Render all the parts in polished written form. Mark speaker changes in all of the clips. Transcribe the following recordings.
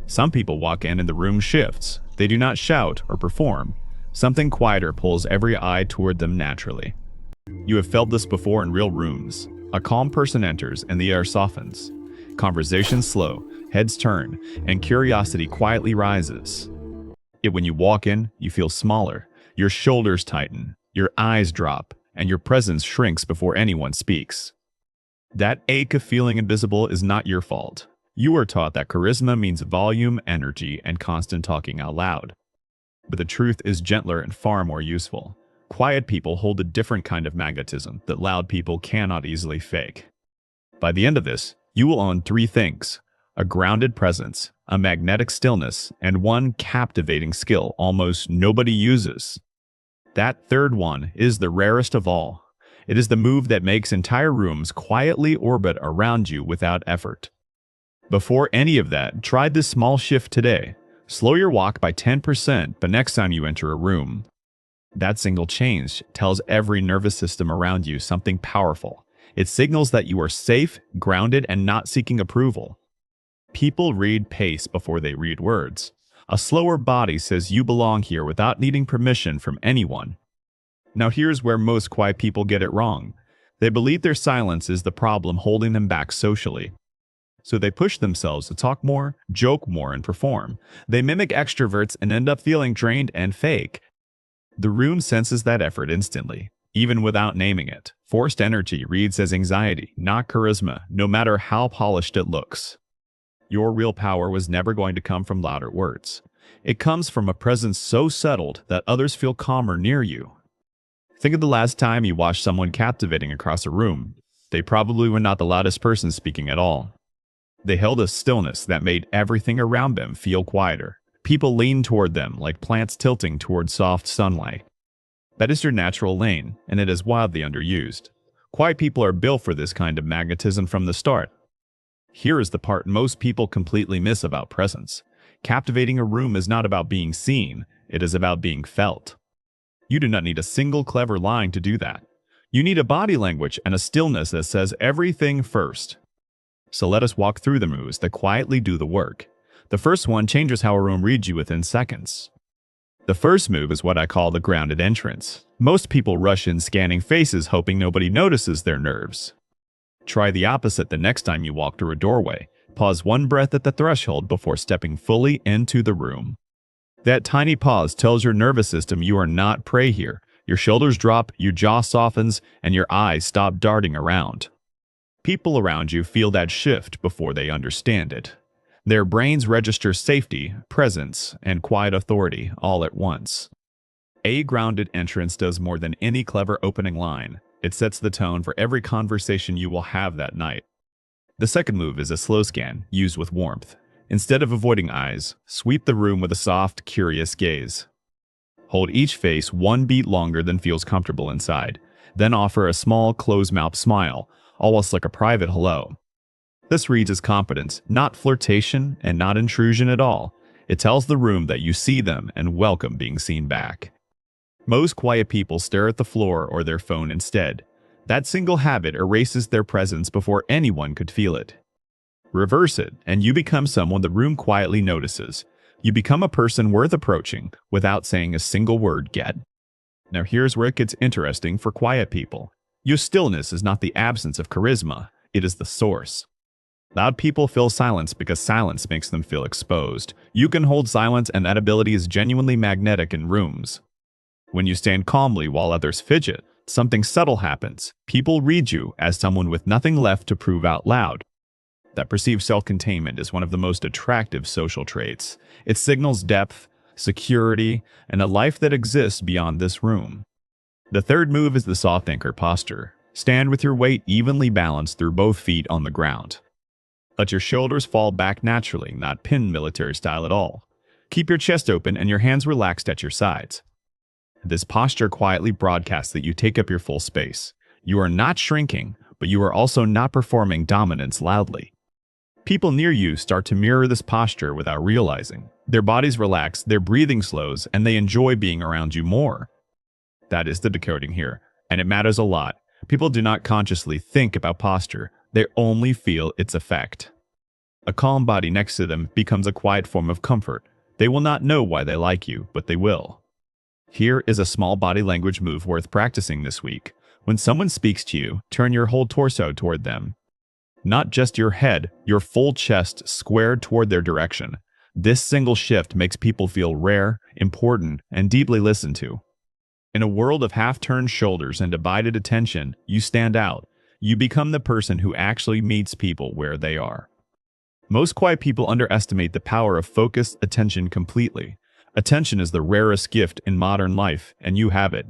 Speaker 1: Some people walk in and the room shifts. They do not shout or perform. Something quieter pulls every eye toward them naturally. You have felt this before in real rooms. A calm person enters and the air softens. Conversations slow, heads turn, and curiosity quietly rises. Yet when you walk in, you feel smaller. Your shoulders tighten, your eyes drop, and your presence shrinks before anyone speaks. That ache of feeling invisible is not your fault. You are taught that charisma means volume, energy, and constant talking out loud. But the truth is gentler and far more useful. Quiet people hold a different kind of magnetism that loud people cannot easily fake. By the end of this, you will own three things: a grounded presence, a magnetic stillness, and one captivating skill almost nobody uses. That third one is the rarest of all. It is the move that makes entire rooms quietly orbit around you without effort. Before any of that, try this small shift today. Slow your walk by 10% the next time you enter a room. That single change tells every nervous system around you something powerful. It signals that you are safe, grounded, and not seeking approval. People read pace before they read words. A slower body says you belong here without needing permission from anyone. Now here's where most quiet people get it wrong. They believe their silence is the problem holding them back socially. So they push themselves to talk more, joke more, and perform. They mimic extroverts and end up feeling drained and fake. The room senses that effort instantly, even without naming it. Forced energy reads as anxiety, not charisma, no matter how polished it looks. Your real power was never going to come from louder words. It comes from a presence so settled that others feel calmer near you. Think of the last time you watched someone captivating across a room. They probably were not the loudest person speaking at all. They held a stillness that made everything around them feel quieter. People leaned toward them like plants tilting toward soft sunlight. That is your natural lane, and it is wildly underused. Quiet people are built for this kind of magnetism from the start. Here is the part most people completely miss about presence. Captivating a room is not about being seen, it is about being felt. You do not need a single clever line to do that. You need a body language and a stillness that says everything first. So let us walk through the moves that quietly do the work. The first one changes how a room reads you within seconds. The first move is what I call the grounded entrance. Most people rush in scanning faces hoping nobody notices their nerves. Try the opposite the next time you walk through a doorway. Pause one breath at the threshold before stepping fully into the room. That tiny pause tells your nervous system you are not prey here. Your shoulders drop, your jaw softens, and your eyes stop darting around. People around you feel that shift before they understand it. Their brains register safety, presence, and quiet authority all at once. A grounded entrance does more than any clever opening line. It sets the tone for every conversation you will have that night. The second move is a slow scan, used with warmth. Instead of avoiding eyes, sweep the room with a soft, curious gaze. Hold each face one beat longer than feels comfortable inside. Then offer a small, closed-mouth smile, almost like a private hello. This reads as confidence, not flirtation and not intrusion at all. It tells the room that you see them and welcome being seen back. Most quiet people stare at the floor or their phone instead. That single habit erases their presence before anyone could feel it. Reverse it, and you become someone the room quietly notices. You become a person worth approaching without saying a single word yet. Now here's where it gets interesting for quiet people. Your stillness is not the absence of charisma, it is the source. Loud people feel silence because silence makes them feel exposed. You can hold silence, and that ability is genuinely magnetic in rooms. When you stand calmly while others fidget, something subtle happens. People read you as someone with nothing left to prove out loud. That perceived self-containment is one of the most attractive social traits. It signals depth, security, and a life that exists beyond this room. The third move is the soft anchor posture. Stand with your weight evenly balanced through both feet on the ground. Let your shoulders fall back naturally, not pinned military style at all. Keep your chest open and your hands relaxed at your sides. This posture quietly broadcasts that you take up your full space. You are not shrinking, but you are also not performing dominance loudly. People near you start to mirror this posture without realizing. Their bodies relax, their breathing slows, and they enjoy being around you more. That is the decoding here, and it matters a lot. People do not consciously think about posture, they only feel its effect. A calm body next to them becomes a quiet form of comfort. They will not know why they like you, but they will. Here is a small body language move worth practicing this week. When someone speaks to you, turn your whole torso toward them. Not just your head, your full chest squared toward their direction. This single shift makes people feel rare, important, and deeply listened to. In a world of half-turned shoulders and divided attention, you stand out. You become the person who actually meets people where they are. Most quiet people underestimate the power of focused attention completely. Attention is the rarest gift in modern life, and you have it.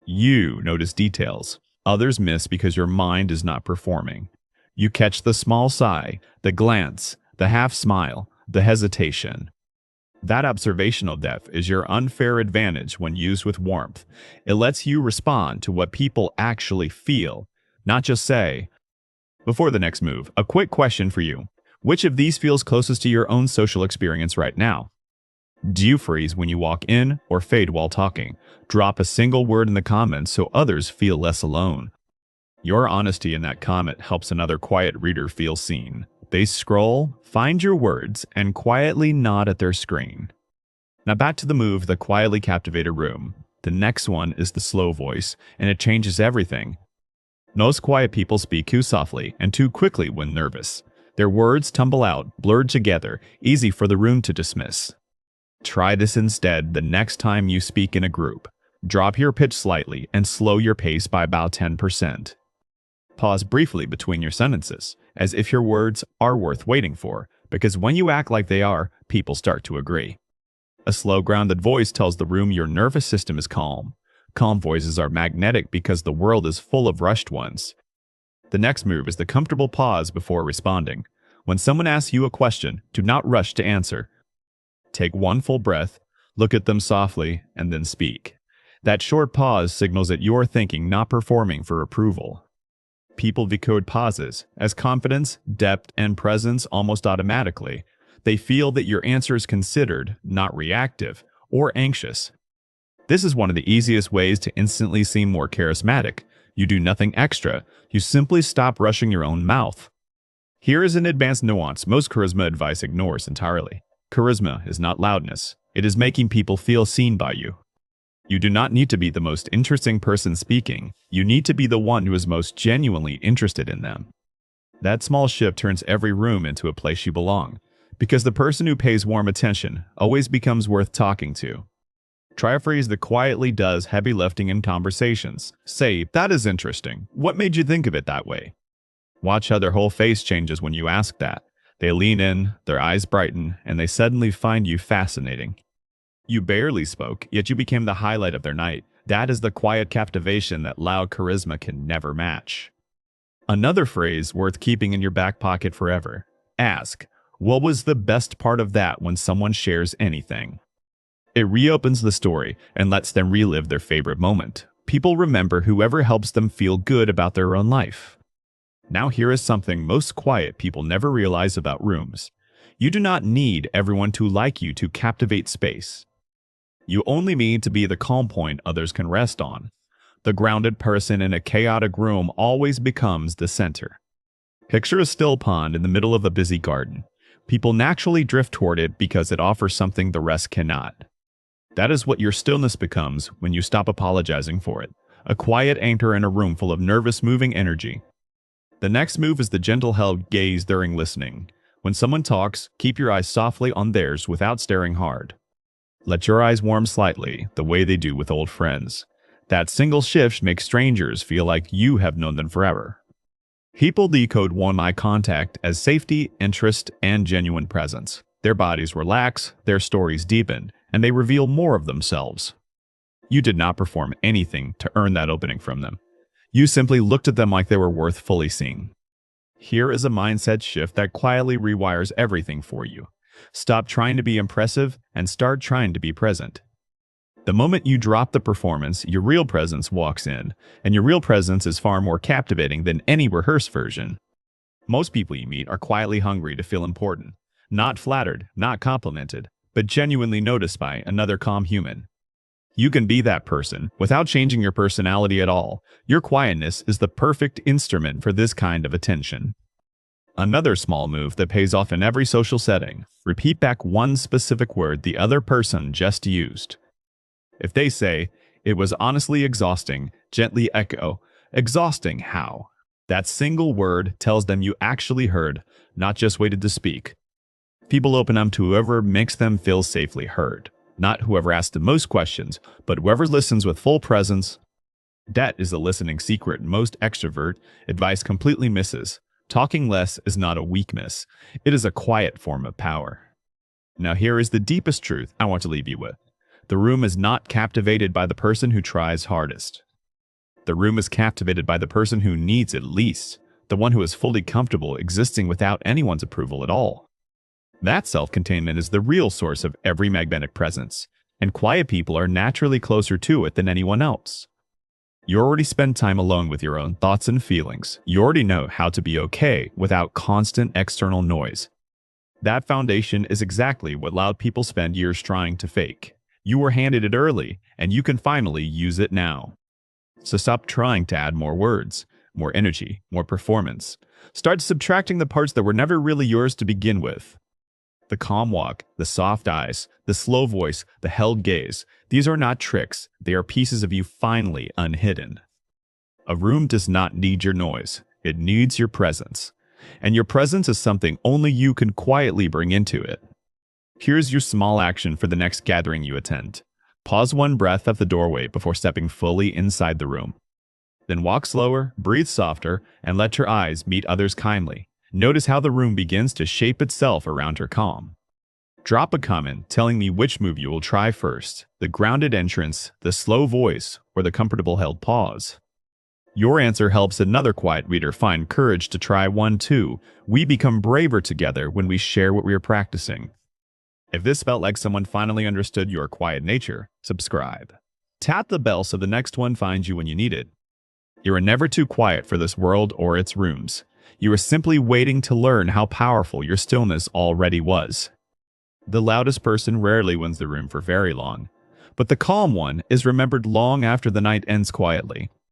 Speaker 1: You notice details others miss because your mind is not performing. You catch the small sigh, the glance, the half-smile, the hesitation. That observational depth is your unfair advantage when used with warmth. It lets you respond to what people actually feel, not just say. Before the next move, a quick question for you. Which of these feels closest to your own social experience right now? Do you freeze when you walk in or fade while talking? Drop a single word in the comments so others feel less alone. Your honesty in that comment helps another quiet reader feel seen. They scroll, find your words, and quietly nod at their screen. Now back to the move that quietly captivated a room. The next one is the slow voice, and it changes everything. Most quiet people speak too softly and too quickly when nervous. Their words tumble out, blurred together, easy for the room to dismiss. Try this instead the next time you speak in a group. Drop your pitch slightly and slow your pace by about 10%. Pause briefly between your sentences, as if your words are worth waiting for, because when you act like they are, people start to agree. A slow, grounded voice tells the room your nervous system is calm. Calm voices are magnetic because the world is full of rushed ones. The next move is the comfortable pause before responding. When someone asks you a question, do not rush to answer. Take one full breath, look at them softly, and then speak. That short pause signals that you're thinking, not performing for approval. People decode pauses as confidence, depth, and presence almost automatically. They feel that your answer is considered, not reactive or anxious. This is one of the easiest ways to instantly seem more charismatic. You do nothing extra. You simply stop rushing your own mouth. Here is an advanced nuance most charisma advice ignores entirely. Charisma is not loudness. It is making people feel seen by you. You do not need to be the most interesting person speaking. You need to be the one who is most genuinely interested in them. That small shift turns every room into a place you belong, because the person who pays warm attention always becomes worth talking to. Try a phrase that quietly does heavy lifting in conversations. Say, "That is interesting. What made you think of it that way?" Watch how their whole face changes when you ask that. They lean in, their eyes brighten, and they suddenly find you fascinating. You barely spoke, yet you became the highlight of their night. That is the quiet captivation that loud charisma can never match. Another phrase worth keeping in your back pocket forever. Ask, what was the best part of that when someone shares anything? It reopens the story and lets them relive their favorite moment. People remember whoever helps them feel good about their own life. Now here is something most quiet people never realize about rooms. You do not need everyone to like you to captivate space. You only need to be the calm point others can rest on. The grounded person in a chaotic room always becomes the center. Picture a still pond in the middle of a busy garden. People naturally drift toward it because it offers something the rest cannot. That is what your stillness becomes when you stop apologizing for it. A quiet anchor in a room full of nervous, moving energy. The next move is the gentle held gaze during listening. When someone talks, keep your eyes softly on theirs without staring hard. Let your eyes warm slightly, the way they do with old friends. That single shift makes strangers feel like you have known them forever. People decode warm eye contact as safety, interest, and genuine presence. Their bodies relax, their stories deepen, and they reveal more of themselves. You did not perform anything to earn that opening from them. You simply looked at them like they were worth fully seeing. Here is a mindset shift that quietly rewires everything for you. Stop trying to be impressive and start trying to be present. The moment you drop the performance, your real presence walks in, and your real presence is far more captivating than any rehearsed version. Most people you meet are quietly hungry to feel important, not flattered, not complimented, but genuinely noticed by another calm human. You can be that person without changing your personality at all. Your quietness is the perfect instrument for this kind of attention. Another small move that pays off in every social setting. Repeat back one specific word the other person just used. If they say, "It was honestly exhausting," gently echo, "Exhausting how?" That single word tells them you actually heard, not just waited to speak. People open up to whoever makes them feel safely heard. Not whoever asks the most questions, but whoever listens with full presence. That is the listening secret most extrovert advice completely misses. Talking less is not a weakness. It is a quiet form of power. Now here is the deepest truth I want to leave you with. The room is not captivated by the person who tries hardest. The room is captivated by the person who needs it least, the one who is fully comfortable existing without anyone's approval at all. That self-containment is the real source of every magnetic presence, and quiet people are naturally closer to it than anyone else. You already spend time alone with your own thoughts and feelings. You already know how to be okay without constant external noise. That foundation is exactly what loud people spend years trying to fake. You were handed it early, and you can finally use it now. So stop trying to add more words, more energy, more performance. Start subtracting the parts that were never really yours to begin with. The calm walk, the soft eyes, the slow voice, the held gaze, these are not tricks, they are pieces of you finally unhidden. A room does not need your noise, it needs your presence. And your presence is something only you can quietly bring into it. Here's your small action for the next gathering you attend. Pause one breath at the doorway before stepping fully inside the room. Then walk slower, breathe softer, and let your eyes meet others kindly. Notice how the room begins to shape itself around her calm. Drop a comment telling me which move you will try first, the grounded entrance, the slow voice, or the comfortable held pause. Your answer helps another quiet reader find courage to try one too. We become braver together when we share what we are practicing. If this felt like someone finally understood your quiet nature, subscribe. Tap the bell so the next one finds you when you need it. You are never too quiet for this world or its rooms. You are simply waiting to learn how powerful your stillness already was. The loudest person rarely wins the room for very long, but the calm one is remembered long after the night ends quietly.